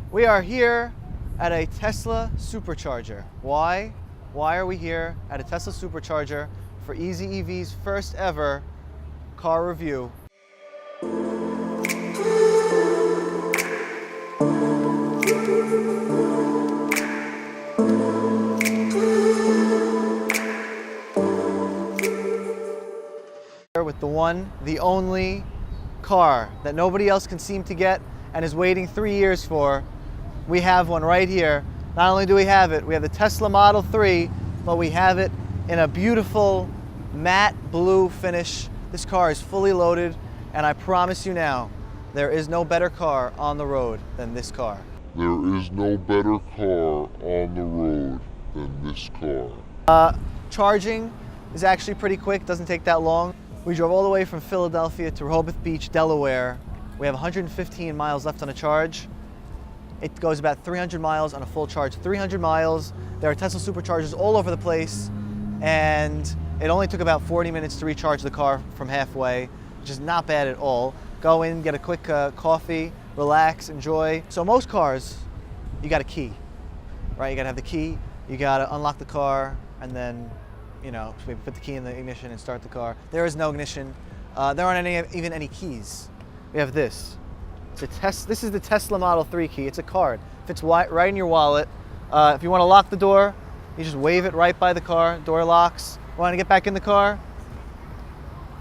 We are here at a Tesla supercharger. Why? Why are we here at a Tesla supercharger for Easy EV's first ever car review? With the one, the only car that nobody else can seem to get and is waiting 3 years for. We have one right here. Not only do we have it, we have the Tesla Model 3, but we have it in a beautiful matte blue finish. This car is fully loaded, and I promise you now, there is no better car on the road than this car. There is no better car on the road than this car. Charging is actually pretty quick, doesn't take that long. We drove all the way from Philadelphia to Rehoboth Beach, Delaware. We have 115 miles left on a charge. It goes about 300 miles on a full charge. 300 miles. There are Tesla superchargers all over the place, and it only took about 40 minutes to recharge the car from halfway, which is not bad at all. Go in, get a quick coffee, relax, enjoy. So most cars, you got a key, right? You gotta have the key, you gotta unlock the car, and then, you know, maybe put the key in the ignition and start the car. There is no ignition. There aren't even any keys. We have this. This is the Tesla Model 3 key. It's a card. Fits right in your wallet. If you want to lock the door, you just wave it right by the car. Door locks. Want to get back in the car?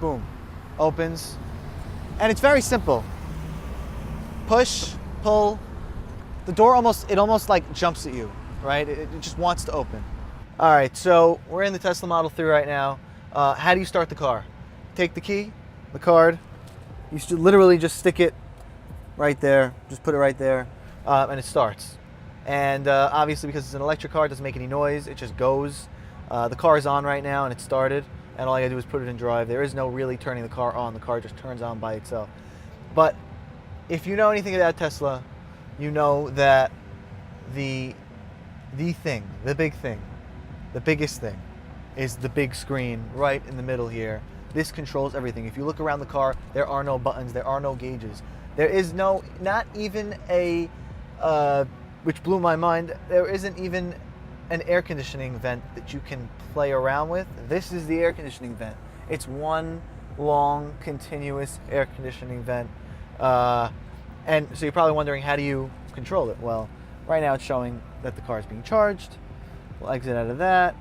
Boom. Opens. And it's very simple. Push, pull. The door almost like jumps at you, right? It just wants to open. All right, so we're in the Tesla Model 3 right now. How do you start the car? Take the key, the card. You should literally just stick it right there. Just put it right there, and it starts. And obviously, because it's an electric car, it doesn't make any noise. It just goes. The car is on right now, and it started. And all I gotta do is put it in drive. There is no really turning the car on. The car just turns on by itself. But if you know anything about Tesla, you know that the big thing, the biggest thing, is the big screen right in the middle here. This controls everything. If you look around the car, there are no buttons, there are no gauges. There is not even a, which blew my mind, there isn't even an air conditioning vent that you can play around with. This is the air conditioning vent. It's one long, continuous air conditioning vent. And so you're probably wondering, how do you control it? Well, right now it's showing that the car is being charged. We'll exit out of that.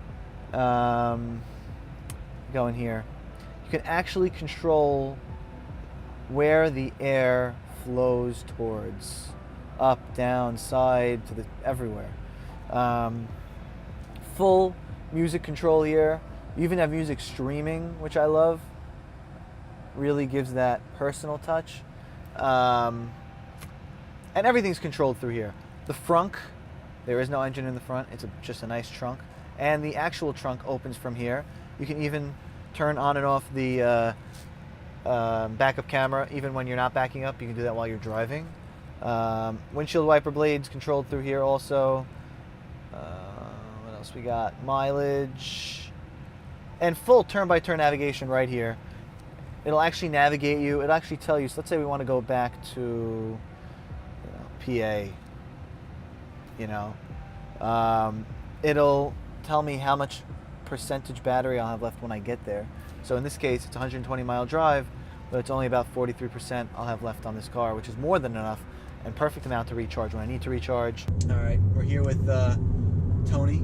Go in here. You can actually control where the air flows towards. Up, down, side, everywhere. Full music control here. You even have music streaming, which I love. Really gives that personal touch. And everything's controlled through here. The frunk, there is no engine in the front. It's just a nice trunk. And the actual trunk opens from here. You can even turn on and off the backup camera, even when you're not backing up. You can do that while you're driving. Windshield wiper blades controlled through here also. What else we got? Mileage. And full turn-by-turn navigation right here. It'll actually navigate you. It'll actually tell you. So let's say we want to go back to PA. It'll tell me how much percentage battery I'll have left when I get there. So in this case, it's a 120-mile drive, but it's only about 43% I'll have left on this car, which is more than enough and perfect amount to recharge when I need to recharge. All right, we're here with Tony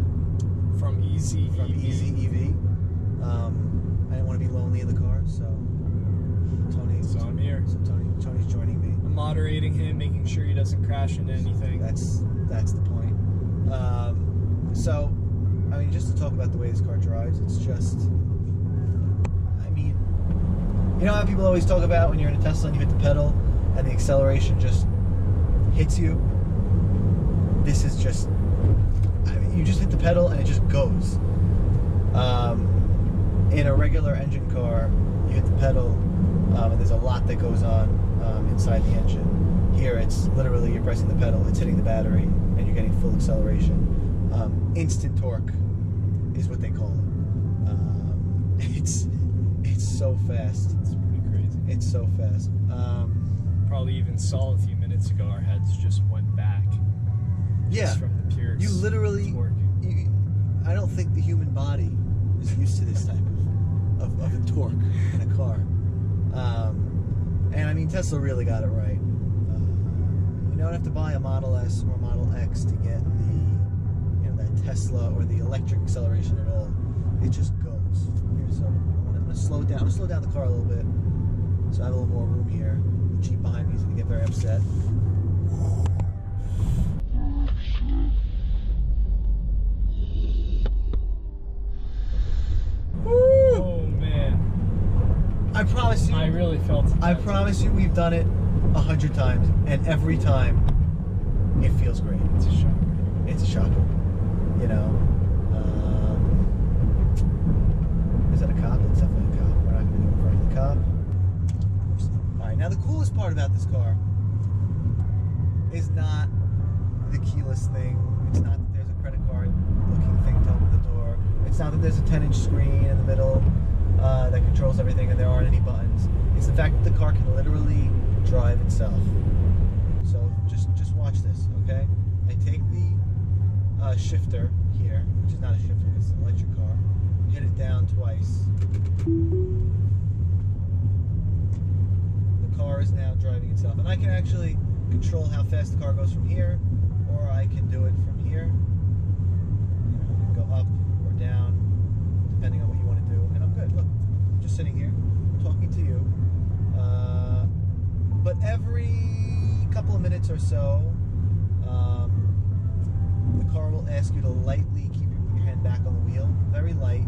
from Easy EV. I didn't want to be lonely in the car, so I'm here. So Tony's joining me. I'm moderating him, making sure he doesn't crash into anything. That's the point. So, I mean, just to talk about the way this car drives, it's just, I mean, you know how people always talk about when you're in a Tesla and you hit the pedal and the acceleration just hits you? This is just, I mean, you just hit the pedal and it just goes. In a regular engine car, you hit the pedal and there's a lot that goes on inside the engine. Here, it's literally you're pressing the pedal, it's hitting the battery, and you're getting full acceleration. Instant torque is what they call it. It's so fast. It's pretty crazy. It's so fast. Probably even saw a few minutes ago, our heads just went back. Yeah. Just from the pure You literally, torque. I don't think the human body is used to this type of a torque in a car. And I mean, Tesla really got it right. You don't have to buy a Model S or Model X to get that Tesla or the electric acceleration at all. It just goes. Here, so I'm gonna slow down. I'm gonna slow down the car a little bit, so I have a little more room here. The Jeep behind me is gonna get very upset. Oh man. I promise you. I really felt it. I promise you, we've done it 100 times, and every time it feels great. It's a shock. It's a shock. You know. Is that a cop? That's definitely a cop. We're not going to go in front of the cop. All right. Now the coolest part about this car is not the keyless thing. It's not that there's a credit card looking thing to open the door. It's not that there's a 10-inch screen in the middle that controls everything and there aren't any buttons. It's the fact that the car can literally drive itself. So just watch this, okay? I take the shifter here, which is not a shifter, it's an electric car. Hit it down twice. The car is now driving itself. And I can actually control how fast the car goes from here, or I can do it from here. You can go up or down, depending on what you want to do. And I'm good. Look, I'm just sitting here, talking to you. But every couple of minutes or so, the car will ask you to lightly keep your hand back on the wheel, very light,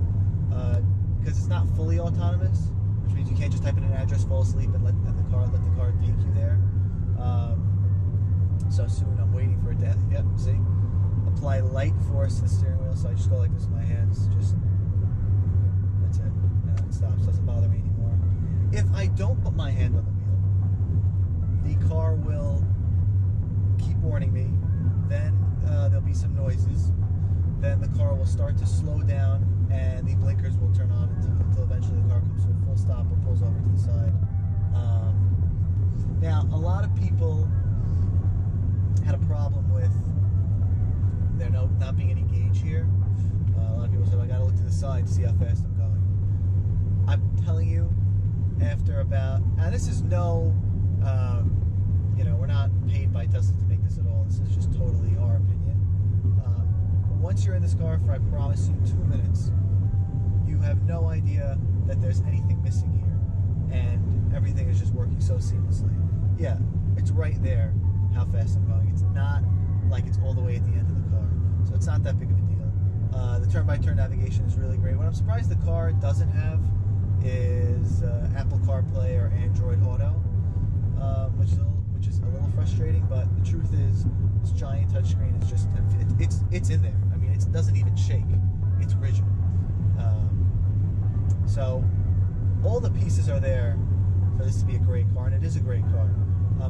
because it's not fully autonomous, which means you can't just type in an address, fall asleep, and let the car take you there. So soon, I'm waiting for it to. Yep, see, apply light force to the steering wheel. So I just go like this with my hands, just that's it, and it stops. Doesn't bother me anymore. If I don't put my hand on the wheel, the car will keep warning me. Then there'll be some noises. Then the car will start to slow down, and the blinkers will turn on until eventually the car comes to a full stop or pulls over to the side. Now, a lot of people had a problem with there not being any gauge here. A lot of people said, I gotta look to the side to see how fast I'm going. I'm telling you, after about, and this is no, we're not paid by Tesla to make this at all. This is just totally our opinion. But once you're in this car for, I promise you, 2 minutes, you have no idea that there's anything missing here. And everything is just working so seamlessly. Yeah, it's right there how fast I'm going. It's not like it's all the way at the end of the car. So it's not that big of a deal. The turn-by-turn navigation is really great. What I'm surprised the car doesn't have is Apple CarPlay or Android Auto, which is a little frustrating, but the truth is this giant touchscreen is just, it's in there. I mean, it doesn't even shake. It's rigid. So all the pieces are there for this to be a great car, and it is a great car.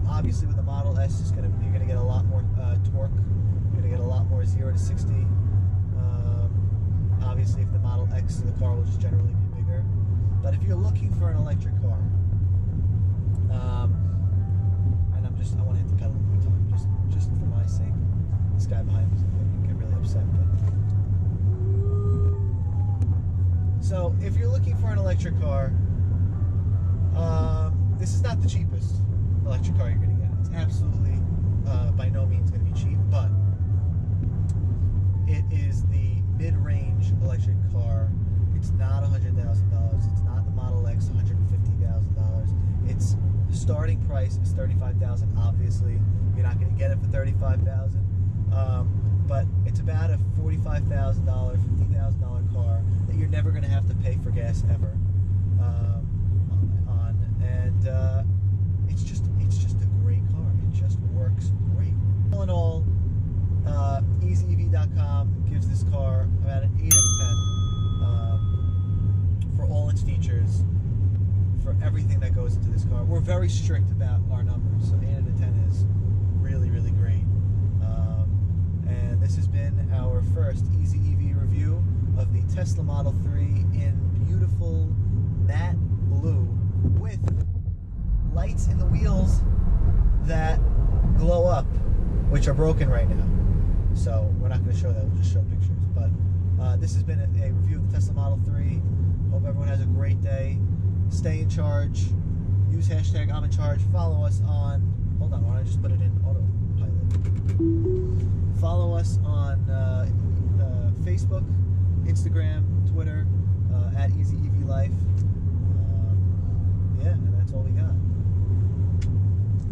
Obviously, with the Model S, you're going to get a lot more torque. You're going to get a lot more 0 to 60. Obviously, if the Model X, the car will just generally be bigger. But if you're looking for an electric car, and I want to hit the pedal one more time, just for my sake. This guy behind me is going to get really upset. So, if you're looking for an electric car, this is not the cheapest electric car you're going to get. It's absolutely, by no means going to be cheap, but it is the mid-range electric car. It's not $100,000. It's not the Model X, $150,000. Its starting price is $35,000. Obviously, you're not going to get it for $35,000, but it's about a $45,000, $50,000 car that you're never going to have to pay for gas ever. And it's just a great car. It just works great. All in all, EasyEV.com gives this car about an 8 out of 10 for all its features, for everything that goes into this car. We're very strict about our numbers, so 8 out of 10 is really, really great. And this has been our first Easy EV review of the Tesla Model 3 in beautiful matte blue with lights in the wheels that glow up, which are broken right now. So we're not going to show that. We'll just show pictures. But this has been a review of the Tesla Model 3. Hope everyone has a great day. Stay in charge. Use hashtag I'm in charge. Follow us on. Hold on, why don't I just put it in autopilot? Follow us on Facebook, Instagram, Twitter, at EasyEVLife. Yeah, and that's all we got.